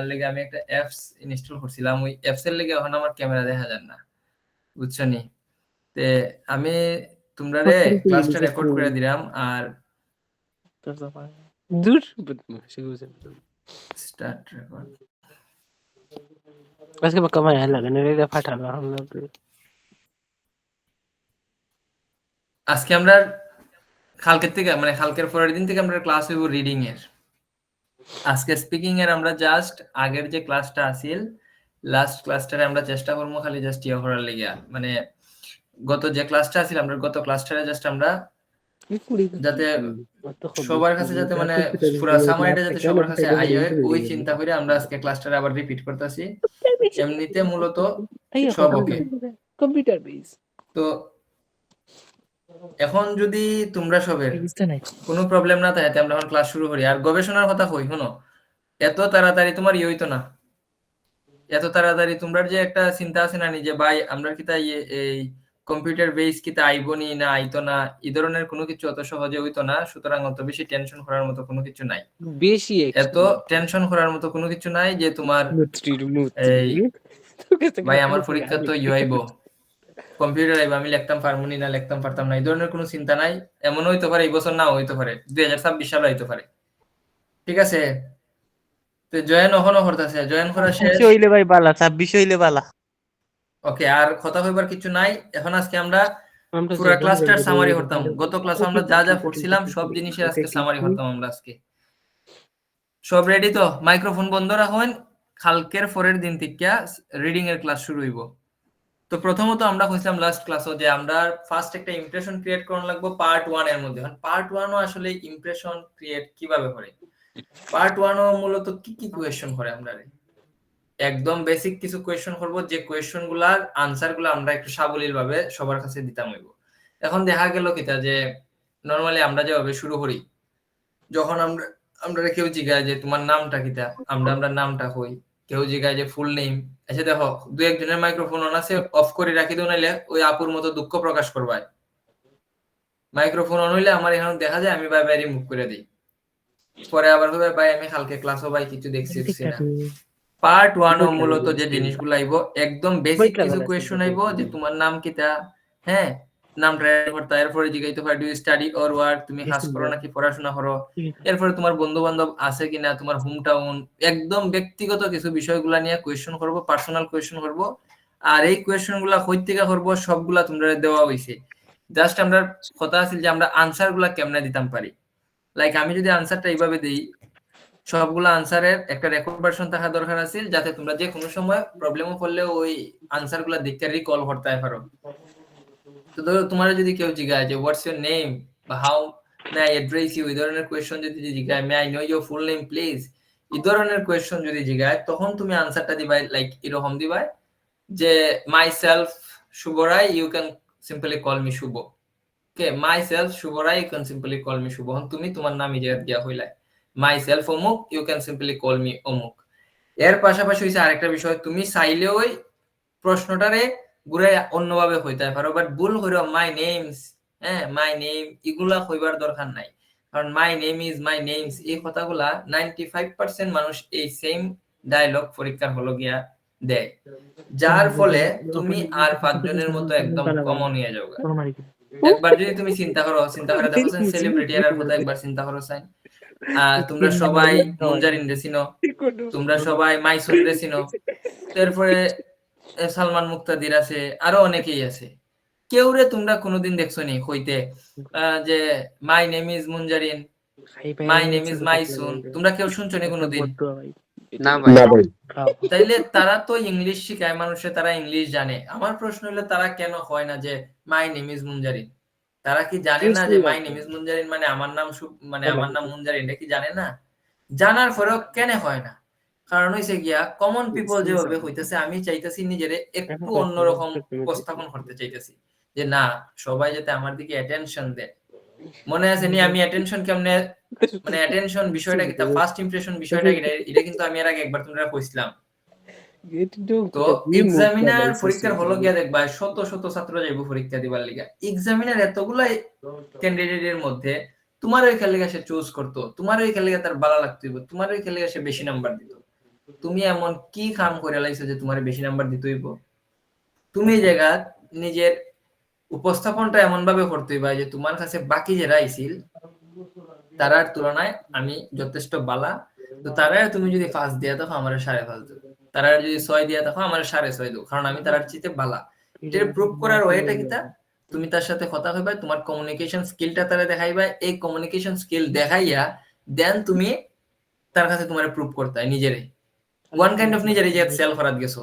লেগে আমি একটা অ্যাপস ইনস্টল করছিলাম, ওই অ্যাপস এর লেগে এখন আমার ক্যামেরা দেখা যায় না, বুঝছো নি? তে আমি তোমরারে ক্লাসটা রেকর্ড করে দিলাম আর দূর স্টার্ট রেকর্ড। আজকে কমাই লাগানো রে ফাটানো আমরা আজকে আমরা কালকের থেকে মানে কালকের পরের দিন থেকে আমরা ক্লাস হইব রিডিং এর। আজকে স্পিকিং এর আমরা জাস্ট আগের যে ক্লাসটা আছিল লাস্ট ক্লাসটারে আমরা চেষ্টা করবো খালি জাস্ট ইয়ে করার লাগিয়া, মানে গত যে ক্লাসটা আছিল আমরা গত ক্লাসটারে জাস্ট আমরা যাতে সবার কাছে যাতে মানে পুরো সামারিটা যাতে সবার কাছে আই হয় ওই চিন্তা করে আমরা আজকে ক্লাসটারে আবার রিপিট করতেছি। এমনিতে মূলত সব ওকে। কম্পিউটার বেস তো এখন যদি তোমরা সবের কোনো প্রবলেম না থাকে আমরা এখন ক্লাস শুরু করি। আর গবেষণার কথা কই শোনো, এত তাড়াতাড়ি তোমার ইয়ে হইতো না, এত তাড়াতাড়ি তোমরা যে একটা চিন্তা আছে না যে ভাই আমরা কিতা এই কম্পিউটার বেস কিতা আইবনি না আইতো না, এই ধরনের কোনো কিছু অত সহজে হইতো না। সুতরাং অত বেশি টেনশন করার মতো কোনো কিছু নাই, বেশি এত টেনশন করার মতো কোনো কিছু নাই যে তোমার এই ভাই আমার পরীক্ষা তো ইয়ে আইব কম্পিউটার আইব আমি লিখতাম পারমুনি না লিখতাম পারতাম না, এই ধরনের কোনো চিন্তা নাই। এমন হইতে পারে এই বছর নাও হইতে পারে, 2026 সালে হইতে পারে, ঠিক আছে? তো জয়েন ওখানে করতেছে, জয়েন করা শেষ হইলে ভাই বালা 26 হইলে বালা। ওকে, আর কথা কইবার কিছু নাই। এখন আজকে আমরা পুরো ক্লাসটার সামারি করতাম। গত ক্লাসে আমরা যা যা পড়ছিলাম সব জিনিসের আজকে সামারি করতাম আমরা আজকে। সব রেডি তো? মাইক্রোফোন বন্ধ রাখুন। কালকের পরের দিন থেকে রিডিং এর ক্লাস শুরু হইব। তো প্রথমত আমরা কইছিলাম লাস্ট ক্লাসে যে আমরা ফার্স্ট একটা ইমপ্রেশন ক্রিয়েট করন লাগবে পার্ট 1 এর মধ্যে। পার্ট 1 ও আসলে ইমপ্রেশন ক্রিয়েট কিভাবে করে? পার্ট 1 ও মূলত কি কি কোয়েশ্চন করে আমরা একদম বেসিক কিছু কোয়েশ্চন করব, যে কোয়েশ্চন গুলার আনসার গুলো আমরা একটু সাবলীল ভাবে সবার কাছে দিতাম হইব। এখন দেখা গেল কিটা যে নরমালি আমরা যেভাবে শুরু করি, যখন আমরা কেউ জিজ্ঞাসা যে তোমার নামটা কিটা, আমরা নামটা কই, কেউ জিজ্ঞাসা যে ফুল নেম, এসে দেখো দুই একজনের মাইক্রোফোন অন আছে অফ করে রাখি দিও, নাইলে ওই আপুর মতো দুঃখ প্রকাশ করবাই। মাইক্রোফোন অন হইলে আমার এখানে দেখা যায় আমি বাই বাইরে মুভ করে দিই, পরে আবার হবে ভাই আমি কালকে ক্লাসও ভাই কিছু দেখছি না। পার্ট 1 ও মূলত যে জিনিসগুলো আইবো একদম বেসিক কিছু কোয়েশ্চন আইবো যে তোমার নাম কিটা, হ্যাঁ নামটা করতে, এরপরে জিজ্ঞাসা হয় do you study or work, তুমি কাজ করো নাকি পড়াশোনা করো, এরপরে তোমার বন্ধু বান্ধব আছে কিনা, তোমার হোম টাউন, একদম ব্যক্তিগত কিছু বিষয়গুলো নিয়ে কোয়েশ্চন করব, পার্সোনাল কোয়েশ্চন করব। আর এই কোয়েশ্চনগুলো কই থেকে করব সবগুলা তোমরা দেওয়া হইছে, জাস্ট আমরা কথা আছে যে আমরা আনসারগুলা কেমনে দিতাম পারি। লাইক আমি যদি আনসারটা এইভাবে দেই, সবগুলো আনসারের একটা রেকর্ড ভার্সন থাকা দরকার আছে যাতে তোমরা যে কোনো সময় প্রবলেমও পড়লে ওই আনসারগুলো দেখতে রিকল করতে পারো। তো ধরো তোমার যদি কেউ জিজ্ঞাসা যে হোয়াটস ইউর নেম বা how may I address you, এই ধরনের কোয়েশ্চন যদি জিজ্ঞাসা may I know your full name please, এই ধরনের কোয়েশ্চন যদি জিজ্ঞাসা তখন তুমি আনসারটা দিবাই লাইক এরকম দিবাই যে myself Shubho Roy, you can simply call me Shubho. Okay, myself Shubho Roy, you can simply call me Shubho. তুমি তোমার নাম ইজাত দিয়া হইলাই মাই সেলফ অমুক, you can simply call me অমুক। এর পাশাপাশি হইছে আরেকটা বিষয়, তুমি চাইলেও ওই প্রশ্নটারে ঘুরে অন্যভাবে হইতে পারো, বাট ভুল হইরো মাই নেমস, হ্যাঁ মাই নেম এগুলা কইবার দরকার নাই। কারণ মাই নেম ইজ মাই নেমস এই কথাগুলা 95% মানুষ এই সেম ডায়লগ পরীক্ষার হলো গিয়া দেয়, যার ফলে তুমি আর 5 জনের মতো একদম কমন হয়ে যাও। একবার যদি তুমি চিন্তা করে দেখো সেলিব্রিটি এর কথা একবার চিন্তা করো সাইন, তোমরা সবাই মুনজারিন রে চিনো, তোমরা সবাই মাইসুন রে চিনো, তারপরে সালমান মুক্তাদির আছে, আরো অনেকেই আছে। কেউ রে তোমরা কোনোদিন দেখছো নি কইতে যে my name is Munjarin, my name is Maisun, তোমরা কেউ শুনছো নি কোনোদিন? না ভাই। তাইলে তারা তো ইংলিশ শিখায় মানুষে, তারা ইংলিশ জানে। আমার প্রশ্ন হলো তারা কেন হয় না যে মাই নেম ইজ মুনজারিন? তারা কি জানে না যে মাই নেম ইজ মুনজারিন মানে আমার নাম আমার নাম মুনজারিন, এটা কি জানে না? জানার পরেও কেন হয় না? কারণ হইছে গিয়া কমন পিপল যেভাবে হইতেছে, আমি চাইতেছি নিজেরে একটু অন্যরকম উপস্থাপন করতে চাইতেছি যে না সবাই যাতে আমার দিকে অ্যাটেনশন দেয়। মনে আছে নি আমি অ্যাটেনশন কেমনে, মানে অ্যাটেনশন বিষয়টা কি, ফার্স্ট ইমপ্রেশন বিষয়টা কি, এটা কিন্তু আমি এর আগে একবার তোমরা কইছিলাম। তো এক্সামিনার পরীক্ষার হলো গিয়া দেখবা শত শত ছাত্র যাইবো পরীক্ষা দিবার লিগা, এক্সামিনার এতগুলা ক্যান্ডিডেটের মধ্যে তোমার ওই খেলে সে চুজ করতো, তোমার ওই খেলে তার ভালো লাগতো, তোমার ওই খেলে সে বেশি নাম্বার দিত। তুমি এমন কি কাম করে লাইছো যে তোমার বেশি নাম্বার দিতে হইব? তুমি এই জায়গা নিজের উপস্থাপনটা এমন ভাবে করতে হইবা যে তোমার কাছে বাকি যারা আইছিল তারার তুলনায় আমি যথেষ্ট বালা, তো তারার তুমি যদি 5 দিয়া থাকো আমার 5.5 দাও, তারার যদি 6 দিয়া থাকো আমার 6.5 দাও, কারণ আমি তারার চাইতে বালা। এটা প্রুভ করার ওয়েটা কিতা? তুমি তার সাথে কথা কইবা, তোমার কমিউনিকেশন স্কিলটা তারা দেখাইবা, এই কমিউনিকেশন স্কিল দেখাইয়া দেন তুমি তার কাছে তোমার প্রুভ করতে হয় নিজেরে, ওয়ান কাইন্ড অফ নিজেরে যে সেলফ হারাত গেছো।